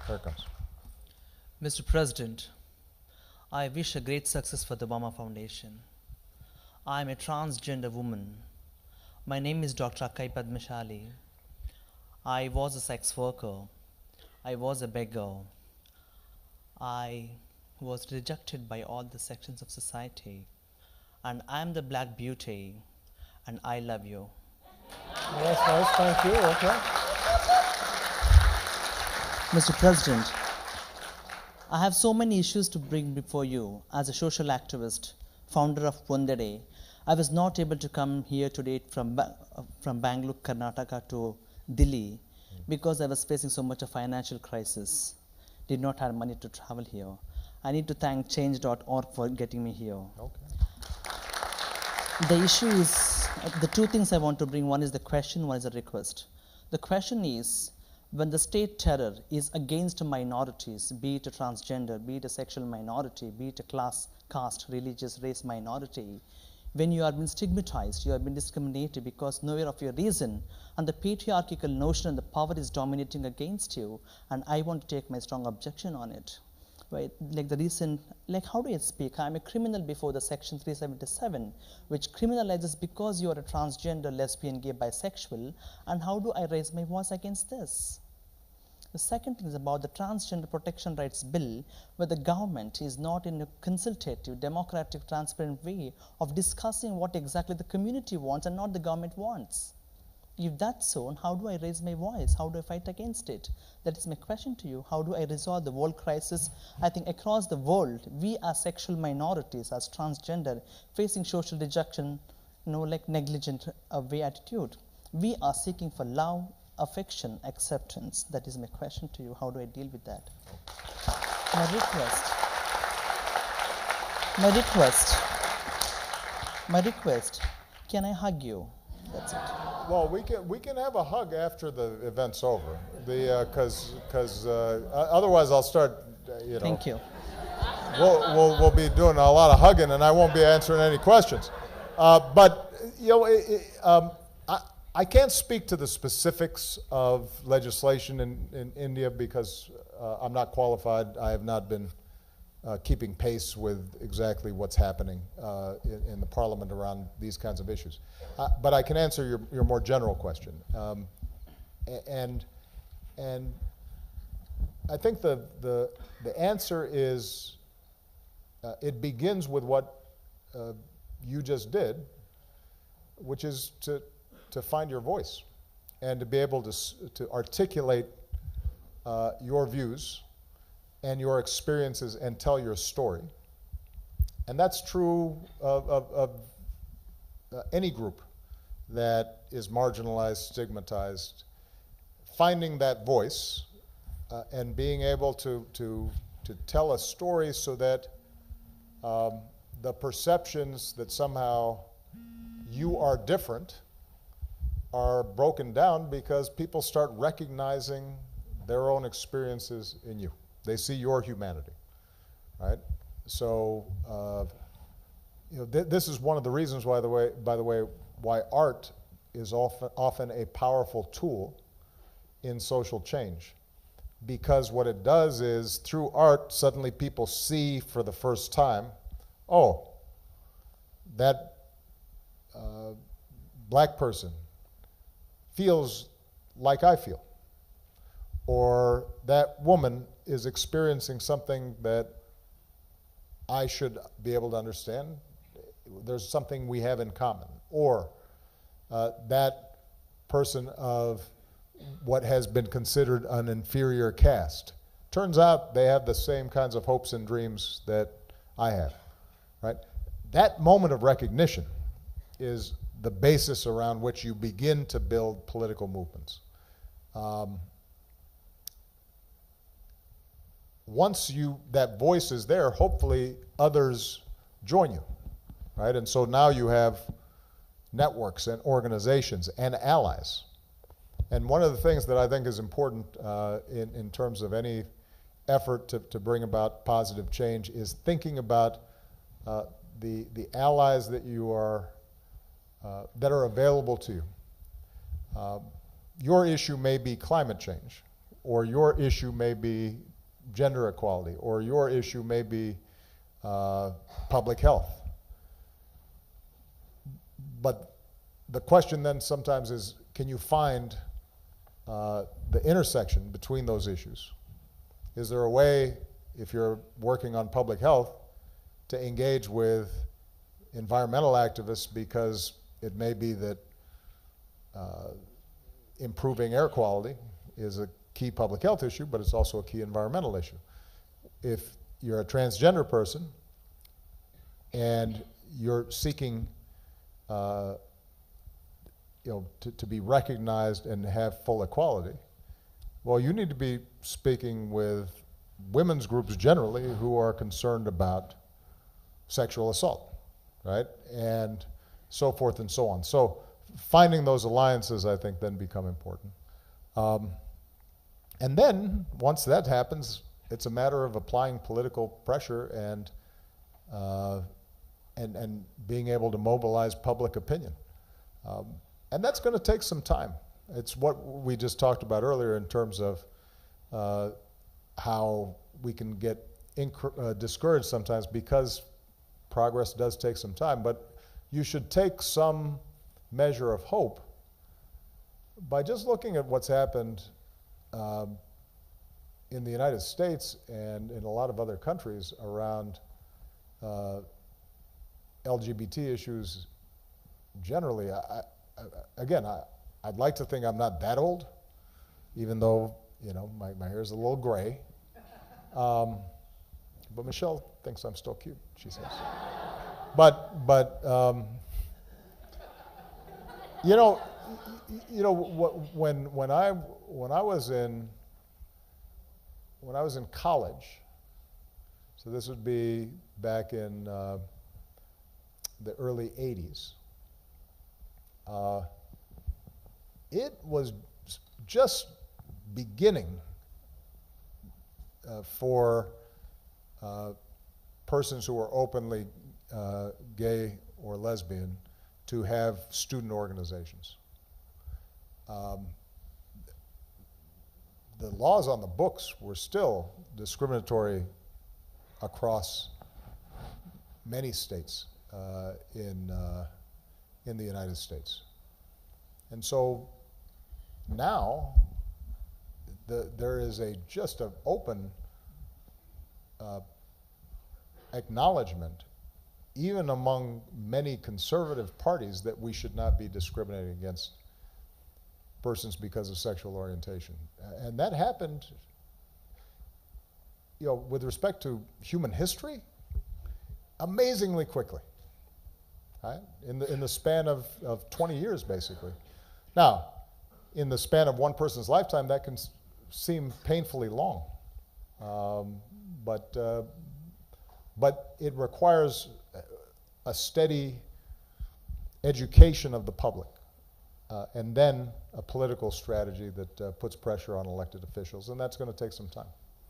Here it comes. Mr. President, I wish a great success for the Obama Foundation. I am a transgender woman. My name is Dr. Akkai Padmashali. I was a sex worker. I was a beggar. I was rejected by all the sections of society. And I am the black beauty, and I love you. Yes, nice, thank you, okay. Mr. President, I have so many issues to bring before you. As a social activist, founder of Pondere, I was not able to come here today from Bangalore, Karnataka to Delhi because I was facing so much of financial crisis. Did not have money to travel here. I need to thank change.org for getting me here. Okay. The issue is, the two things I want to bring, one is the question, one is a request. The question is, when the state terror is against minorities, be it a transgender, be it a sexual minority, be it a caste, religious, race minority, when you are being stigmatized, you have been discriminated because nowhere of your reason, and the patriarchal notion and the power is dominating against you, and I want to take my strong objection on it. Right? Like the recent, like how do I speak? I'm a criminal before the section 377, which criminalizes because you are a transgender, lesbian, gay, bisexual, and how do I raise my voice against this? The second thing is about the Transgender Protection Rights Bill, where the government is not in a consultative, democratic, transparent way of discussing what exactly the community wants and not the government wants. If that's so, how do I raise my voice? How do I fight against it? That is my question to you. How do I resolve the world crisis? I think across the world, we as sexual minorities, as transgender, facing social rejection, like negligent way attitude. We are seeking for love, affection, acceptance. That is my question to you. How do I deal with that? My request, can I hug you? That's it. Well, we can have a hug after the event's over, because otherwise I'll start. Thank you. We'll be doing a lot of hugging, and I won't be answering any questions. But I can't speak to the specifics of legislation in India because I'm not qualified. I have not been keeping pace with exactly what's happening in the parliament around these kinds of issues. But I can answer your more general question. And I think the answer is, it begins with what you just did, which is to find your voice and to be able to articulate your views and your experiences and tell your story. And that's true of any group that is marginalized, stigmatized. Finding that voice and being able to tell a story so that the perceptions that somehow you are different are broken down because people start recognizing their own experiences in you. They see your humanity, right? So, this is one of the reasons, by the way, why art is often a powerful tool in social change, because what it does is, through art, suddenly people see for the first time, oh, that black person feels like I feel, or that woman is experiencing something that I should be able to understand. There's something we have in common. Or that person of what has been considered an inferior caste. Turns out they have the same kinds of hopes and dreams that I have, right? That moment of recognition is the basis around which you begin to build political movements. Once that voice is there, hopefully others join you, right? And so now you have networks and organizations and allies. And one of the things that I think is important in terms of any effort to bring about positive change is thinking about the allies that you are that are available to you. Your issue may be climate change, or your issue may be gender equality, or your issue may be public health. But the question then sometimes is, can you find the intersection between those issues? Is there a way, if you're working on public health, to engage with environmental activists because it may be that improving air quality is a key public health issue, but it's also a key environmental issue. If you're a transgender person and you're seeking to be recognized and have full equality, well, you need to be speaking with women's groups generally who are concerned about sexual assault, right? And so forth and so on. So finding those alliances, I think, then become important. And then, once that happens, it's a matter of applying political pressure and being able to mobilize public opinion. And that's going to take some time. It's what we just talked about earlier in terms of how we can get discouraged sometimes because progress does take some time. But you should take some measure of hope by just looking at what's happened in the United States and in a lot of other countries around LGBT issues generally. I'd like to think I'm not that old, even though my hair is a little gray. But Michelle thinks I'm still cute, she says. But when I was in college, so this would be back in the early 80s, it was just beginning for persons who were openly gay or lesbian to have student organizations. The laws on the books were still discriminatory across many states in the United States. And so now there is just an open acknowledgement, even among many conservative parties, that we should not be discriminating against persons because of sexual orientation. And that happened, with respect to human history, amazingly quickly, right? In the span of 20 years, basically. Now, in the span of one person's lifetime, that can seem painfully long. But it requires a steady education of the public, and then a political strategy that puts pressure on elected officials, and that's going to take some time.